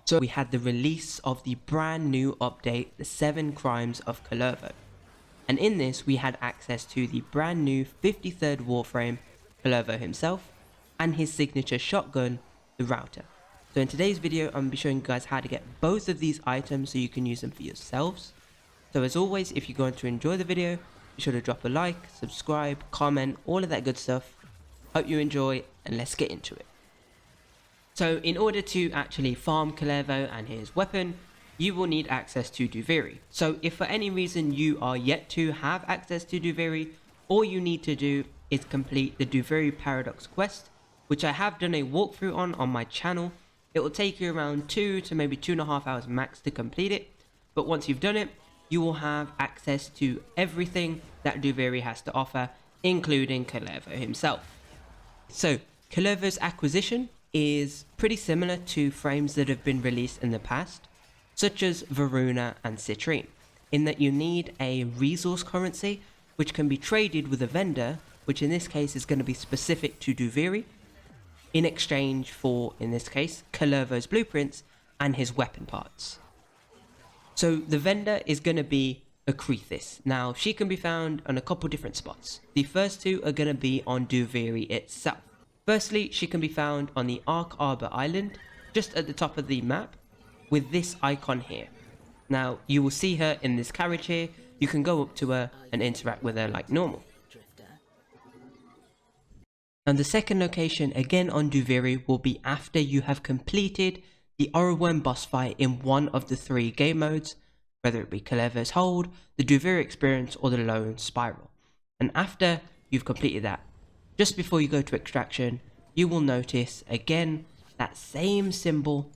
So we had the release of the brand new update, the 7 Crimes of Kullervo. And in this we had access to the brand new 53rd Warframe, Kullervo himself, and his signature shotgun, the Rauta. So in today's video I'm going to be showing you guys how to get both of these items so you can use them for yourselves. So as always, if you're going to enjoy the video, be sure to drop a like, subscribe, comment, all of that good stuff. Hope you enjoy, and let's get into it. So in order to actually farm Kullervo and his weapon, you will need access to Duviri. So if for any reason you are yet to have access to Duviri, all you need to do is complete the Duviri Paradox quest, which I have done a walkthrough on my channel. It will take you around 2 to maybe 2.5 hours max to complete it, but once you've done it, you will have access to everything that Duviri has to offer, including Kullervo himself. So Kullervo's acquisition is pretty similar to frames that have been released in the past, such as Varuna and Citrine, in that you need a resource currency which can be traded with a vendor, which in this case is going to be specific to Duviri, in exchange for, in this case, Kullervo's blueprints and his weapon parts. So the vendor is going to be Acrithis. Now she can be found on a couple different spots. The first two are going to be on Duviri itself. Firstly, she can be found on the Ark Arbor Island, just at the top of the map, with this icon here. Now you will see her in this carriage here. You can go up to her and interact with her like normal. And the second location, again on Duviri, will be after you have completed the Ueymag boss fight in one of the 3 game modes, whether it be Kullervo's Hold, the Duviri Experience, or the Lone Spiral. And after you've completed that, just before you go to extraction, you will notice again that same symbol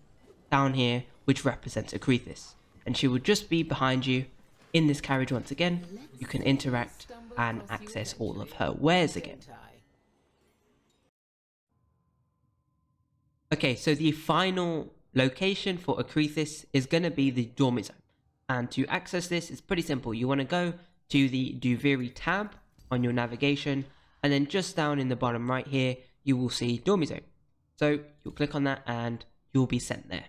down here which represents Acrithis, and she will just be behind you in this carriage once again. You can interact and access all of her wares again. Okay, so the final location for Acrithis is going to be the Dormi Zone, and to access this is pretty simple. You want to go to the Duviri tab on your navigation, and then just down in the bottom right here you will see Dormi Zone. So you'll click on that and you'll be sent there.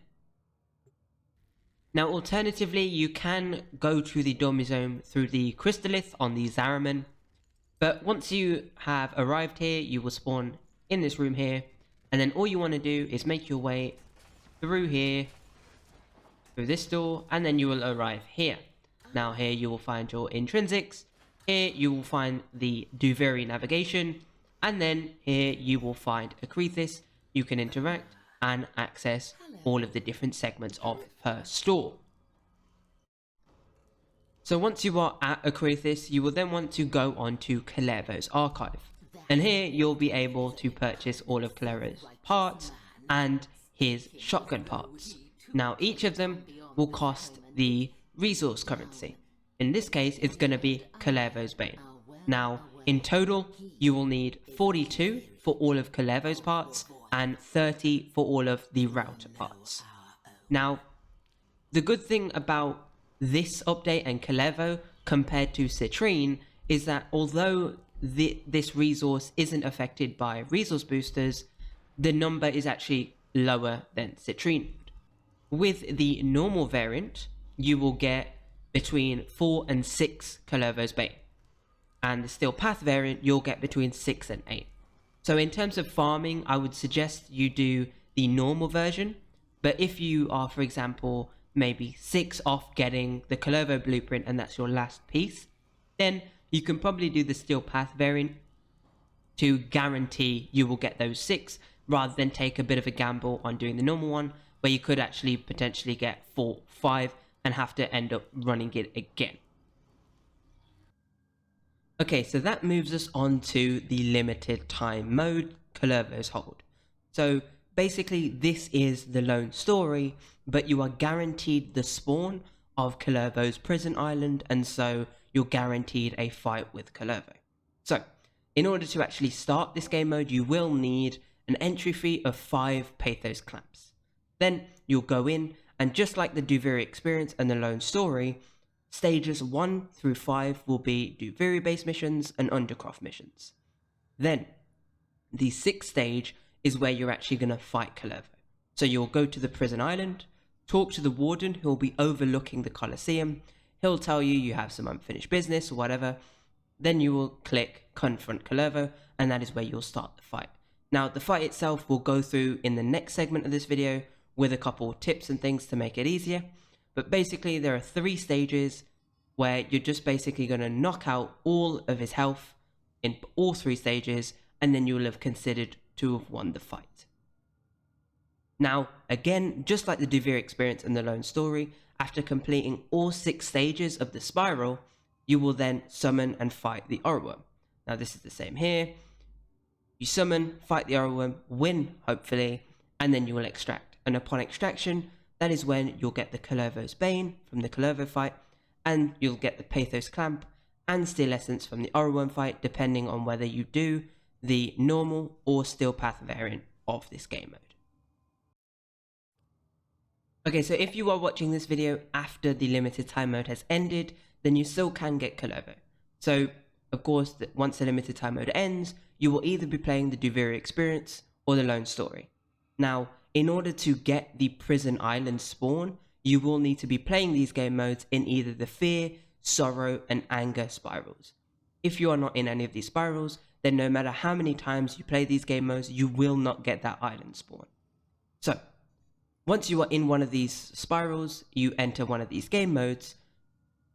Now alternatively, you can go to the Dormi Zone through the Crystallith on the Zariman, but once you have arrived here you will spawn in this room here, and then all you want to do is make your way through here, through this door, and then you will arrive here. Now here you will find your intrinsics, here you will find the Duviri navigation, and then here you will find Acrithis. You can interact and access all of the different segments of her store. So once you are at Acrithis, you will then want to go on to Kullervo's archive, and here you'll be able to purchase all of Kullervo's parts and his shotgun parts. Now each of them will cost the resource currency. In this case it's going to be Kullervo's Bane. Now in total you will need 42 for all of Kullervo's parts and 30 for all of the Rauta parts. Now the good thing about this update and Kullervo compared to Citrine is that although this resource isn't affected by resource boosters, the number is actually lower than Citrine. With the normal variant you will get between 4 and 6 Kullervo's Bane, and the Steel Path variant you'll get between 6 and 8. So in terms of farming, I would suggest you do the normal version, but if you are, for example, maybe 6 off getting the Kullervo blueprint and that's your last piece, then you can probably do the Steel Path variant to guarantee you will get those 6, rather than take a bit of a gamble on doing the normal one, where you could actually potentially get 4, 5 and have to end up running it again. Okay, so that moves us on to the limited time mode, Kullervo's Hold. So basically this is the lone story, but you are guaranteed the spawn of Kullervo's prison island, and so you're guaranteed a fight with Kullervo. So in order to actually start this game mode, you will need an entry fee of 5 Pathos clamps. Then you'll go in, and just like the Duviri experience and the lone story, stages 1 through 5 will be Duviri based missions and Undercroft missions. Then the 6th stage is where you're actually going to fight Kullervo. So you'll go to the prison island, talk to the warden who will be overlooking the Colosseum. He'll tell you you have some unfinished business or whatever. Then you will click confront Kullervo, and that is where you'll start the fight. Now the fight itself will go through in the next segment of this video with a couple tips and things to make it easier. But basically there are 3 stages where you're just basically going to knock out all of his health in all 3 stages, and then you will have considered to have won the fight. Now, again, just like the Duviri experience and the lone story, after completing all 6 stages of the spiral, you will then summon and fight the Orreworm. Now this is the same here. You summon, fight the Orreworm, win hopefully, and then you will extract. And upon extraction, that is when you'll get the Kullervo's Bane from the Kullervo fight, and you'll get the Pathos Clamp and Steel Essence from the Orreworm fight, depending on whether you do the normal or Steel Path variant of this game mode. Okay, so if you are watching this video after the limited time mode has ended, then you still can get Kullervo. So, of course, once the limited time mode ends, you will either be playing the Duviri experience or the lone story. Now, in order to get the Prison Island spawn, you will need to be playing these game modes in either the Fear, Sorrow, and Anger spirals. If you are not in any of these spirals, then no matter how many times you play these game modes, you will not get that island spawn. So, once you are in one of these spirals, you enter one of these game modes.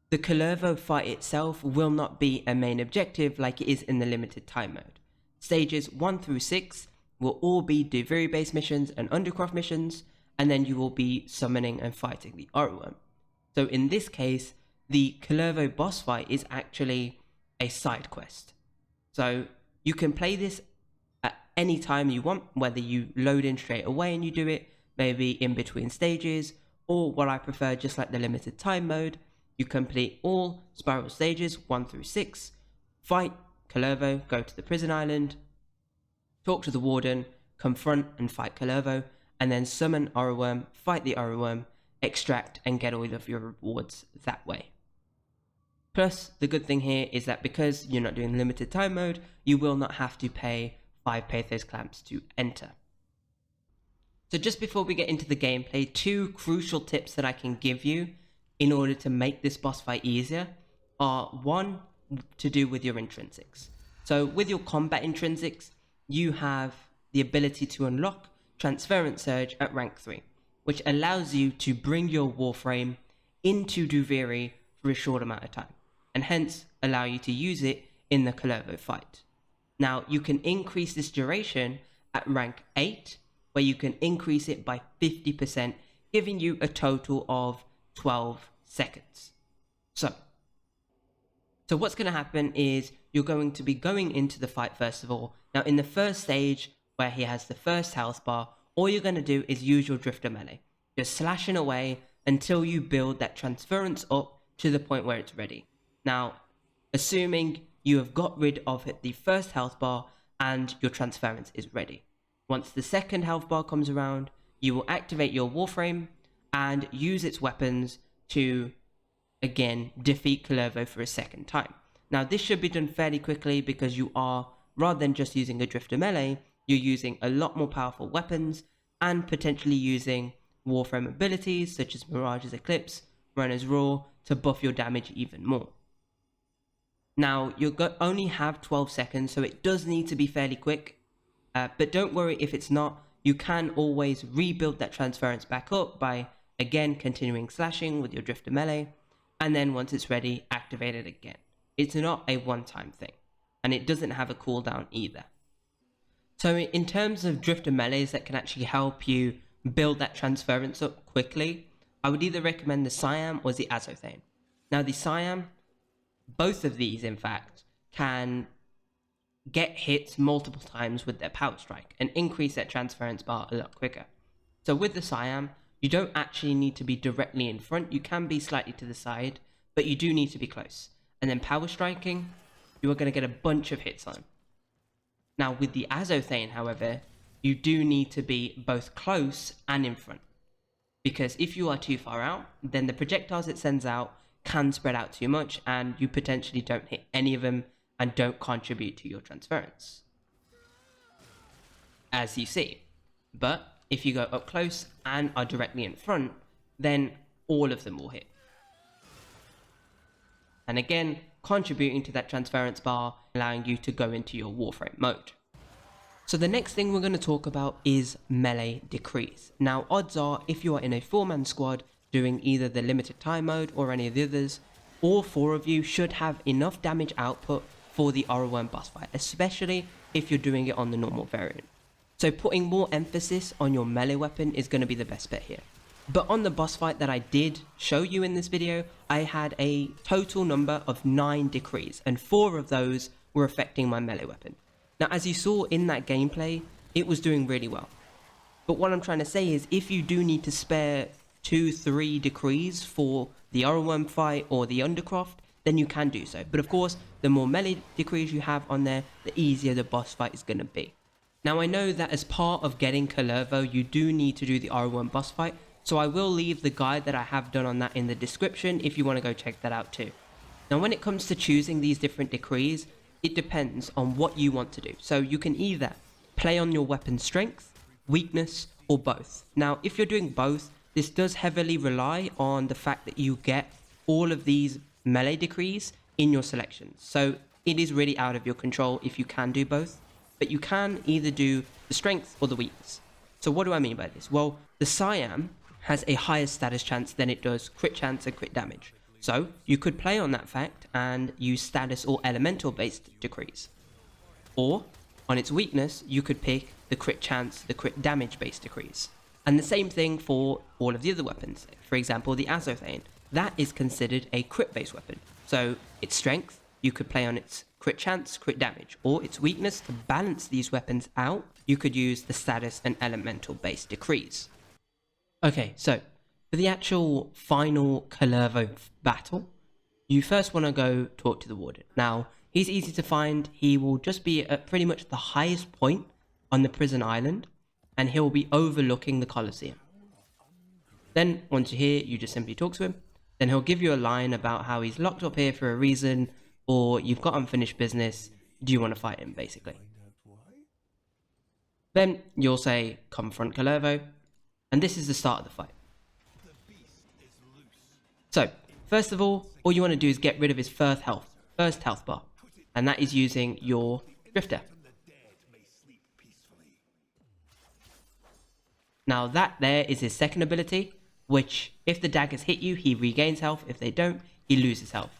The Kullervo fight itself will not be a main objective like it is in the limited time mode. Stages 1 through 6 will all be Duviri based missions and Undercroft missions, and then you will be summoning and fighting the Orreworm. So in this case, the Kullervo boss fight is actually a side quest. So you can play this at any time you want, whether you load in straight away and you do it, maybe in between stages, or what I prefer, just like the limited time mode, you complete all spiral stages 1 through 6, fight Kullervo, go to the prison island, talk to the warden, confront and fight Kullervo, and then summon Orreworm, fight the Orreworm, extract and get all of your rewards that way. Plus, the good thing here is that because you're not doing limited time mode, you will not have to pay 5 Pathos Clamps to enter. So just before we get into the gameplay, 2 crucial tips that I can give you in order to make this boss fight easier are 1, to do with your intrinsics. So with your combat intrinsics, you have the ability to unlock Transference Surge at rank 3, which allows you to bring your Warframe into Duviri for a short amount of time, and hence allow you to use it in the Kullervo fight. Now you can increase this duration at rank 8, where you can increase it by 50%, giving you a total of 12 seconds. So what's going to happen is you're going to be going into the fight first of all. Now in the first stage, where he has the first health bar, all you're going to do is use your Drifter melee, just slashing away until you build that transference up to the point where it's ready. Now, assuming you have got rid of the first health bar and your transference is ready. Once the second health bar comes around, you will activate your Warframe and use its weapons to, again, defeat Kullervo for a second time. Now, this should be done fairly quickly because you are, rather than just using a Drifter melee, you're using a lot more powerful weapons and potentially using Warframe abilities such as Mirage's Eclipse, Runner's Roar to buff your damage even more. Now, you'll only have 12 seconds, so it does need to be fairly quick. But don't worry if it's not, you can always rebuild that transference back up by, again, continuing slashing with your Drifter melee, and then once it's ready, activate it again. It's not a one-time thing, and it doesn't have a cooldown either. So in terms of Drifter melees that can actually help you build that transference up quickly, I would either recommend the Siam or the Azothane. Now the Siam, both of these in fact, can get hits multiple times with their Power Strike and increase that transference bar a lot quicker. So with the Siam, you don't actually need to be directly in front, you can be slightly to the side, but you do need to be close. And then Power Striking, you are going to get a bunch of hits on. Now with the Azothane, however, you do need to be both close and in front. Because if you are too far out, then the projectiles it sends out can spread out too much and you potentially don't hit any of them and don't contribute to your transference, as you see. But if you go up close and are directly in front, then all of them will hit. And again, contributing to that transference bar, allowing you to go into your Warframe mode. So the next thing we're going to talk about is melee decrease. Now odds are, if you are in a 4-man squad doing either the limited time mode or any of the others, all 4 of you should have enough damage output for the R1 boss fight, especially if you're doing it on the normal variant. So putting more emphasis on your melee weapon is going to be the best bet here. But on the boss fight that I did show you in this video, I had a total number of 9 decrees, and 4 of those were affecting my melee weapon. Now as you saw in that gameplay, it was doing really well. But what I'm trying to say is, if you do need to spare 2-3 decrees for the R1 fight or the Undercroft, then you can do so. But of course, the more melee decrees you have on there, the easier the boss fight is going to be. Now I know that as part of getting Kullervo, you do need to do the R1 boss fight, so I will leave the guide that I have done on that in the description if you want to go check that out too. Now when it comes to choosing these different decrees, it depends on what you want to do. So you can either play on your weapon strength, weakness, or both. Now if you're doing both, this does heavily rely on the fact that you get all of these melee decrees in your selections. So it is really out of your control if you can do both, but you can either do the strength or the weakness. So what do I mean by this? Well, the Siam has a higher status chance than it does crit chance and crit damage. So you could play on that fact and use status or elemental based decrees. Or on its weakness, you could pick the crit chance, the crit damage based decrees. And the same thing for all of the other weapons. For example, the Azothane. That is considered a crit based weapon. So its strength, you could play on its crit chance, crit damage, or its weakness. To balance these weapons out, you could use the status and elemental based decrees. Okay, so for the actual final Kullervo battle, you first want to go talk to the warden. Now, he's easy to find. He will just be at pretty much the highest point on the prison island, and he'll be overlooking the Colosseum. Then, once you're here, you just simply talk to him. Then he'll give you a line about how he's locked up here for a reason, or you've got unfinished business. Do you want to fight him, basically? Then you'll say, confront Kullervo, and this is the start of the fight. So, first of all you want to do is get rid of his first health bar, and that is using your Drifter. Now that there is his second ability, which if the daggers hit you, he regains health. If they don't, he loses health.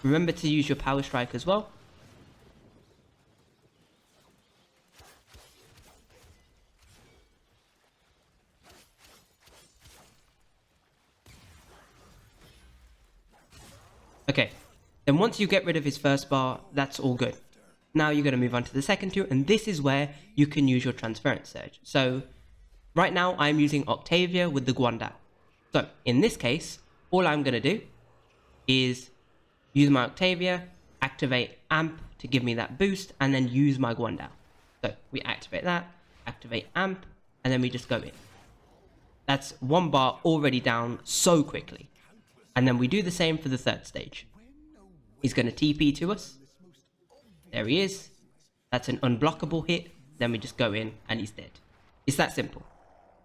Remember to use your Power Strike as well. Okay, then once you get rid of his first bar, that's all good. Now you're going to move on to the second two, and this is where you can use your Transference Surge. So right now I'm using Octavia with the Guandao. So in this case, all I'm going to do is use my Octavia, activate Amp to give me that boost, and then use my Guandao. So we activate that, activate Amp, and then we just go in. That's 1 bar already down so quickly. And then we do the same for the third stage. He's going to TP to us. There he is. That's an unblockable hit. Then we just go in and he's dead. It's that simple.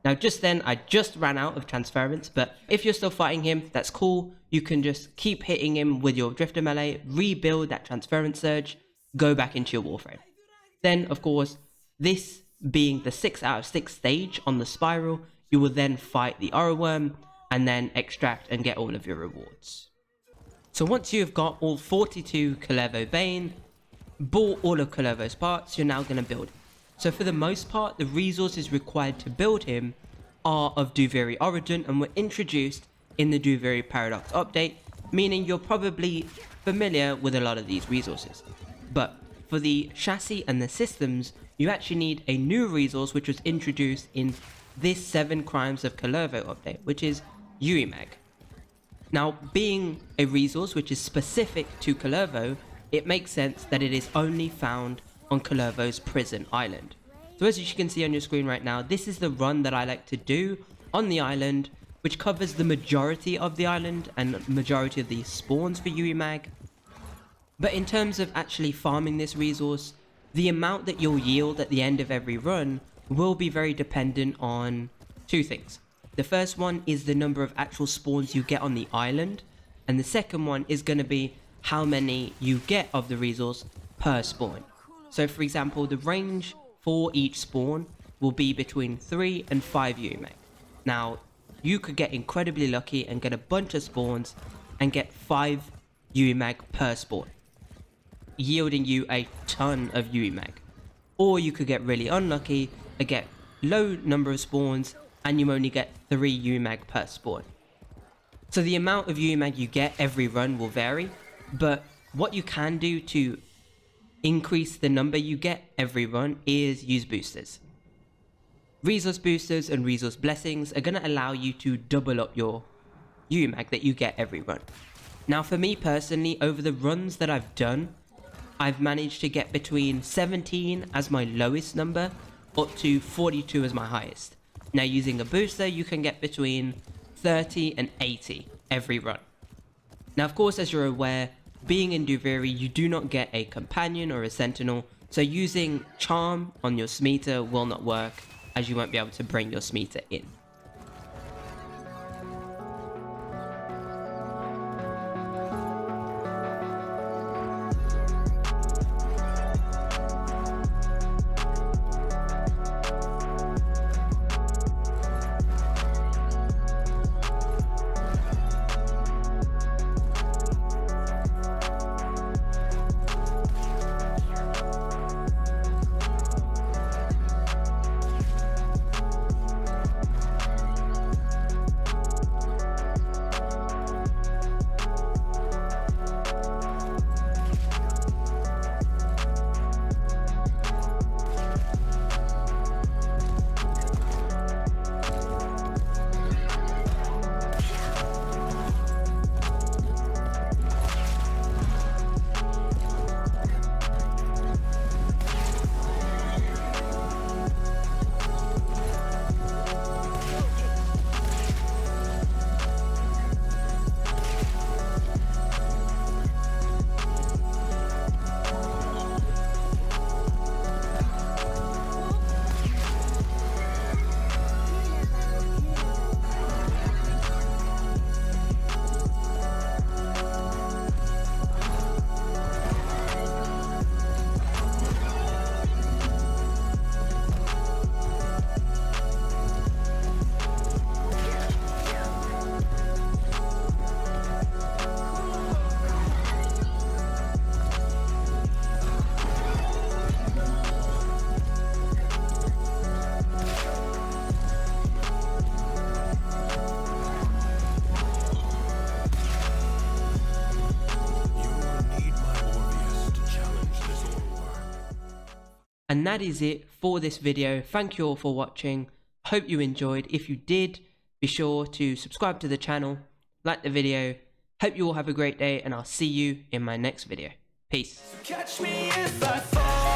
Now just then, I just ran out of transference, but if you're still fighting him, that's cool. You can just keep hitting him with your Drifter melee, rebuild that Transference Surge, go back into your Warframe. Then, of course, this being the 6 out of 6 stage on the spiral, you will then fight the Aura Worm, and then extract and get all of your rewards. So once you've got all 42 Kullervo Bane, bought all of Kullervo's parts, you're now going to build him. So for the most part, the resources required to build him are of Duviri origin and were introduced in the Duviri Paradox update, meaning you're probably familiar with a lot of these resources. But for the chassis and the systems, you actually need a new resource which was introduced in this 7 Crimes of Kullervo update, which is Ueymag. Now, being a resource which is specific to Kullervo, it makes sense that it is only found on Kullervo's prison island. So as you can see on your screen right now, this is the run that I like to do on the island, which covers the majority of the island and majority of the spawns for Ueymag. But in terms of actually farming this resource, the amount that you'll yield at the end of every run will be very dependent on two things. The first one is the number of actual spawns you get on the island, and the second one is going to be how many you get of the resource per spawn. So for example, the range for each spawn will be between 3 and 5 Ueymag. Now, you could get incredibly lucky and get a bunch of spawns and get 5 Ueymag per spawn, yielding you a ton of Ueymag. Or you could get really unlucky and get low number of spawns and you only get 3 Ueymag per spawn. So the amount of Ueymag you get every run will vary, but what you can do to increase the number you get every run is use boosters. Resource boosters and resource blessings are going to allow you to double up your Ueymag that you get every run. Now for me personally, over the runs that I've done, I've managed to get between 17 as my lowest number up to 42 as my highest. Now using a booster you can get between 30 and 80 every run. Now of course, as you're aware, being in Duviri you do not get a companion or a sentinel, so using charm on your Smeeta will not work, as you won't be able to bring your Smeeta in. And that is it for this video. Thank you all for watching. Hope you enjoyed. If you did, be sure to subscribe to the channel, like the video. Hope you all have a great day, and I'll see you in my next video. Peace. Catch me if I fall.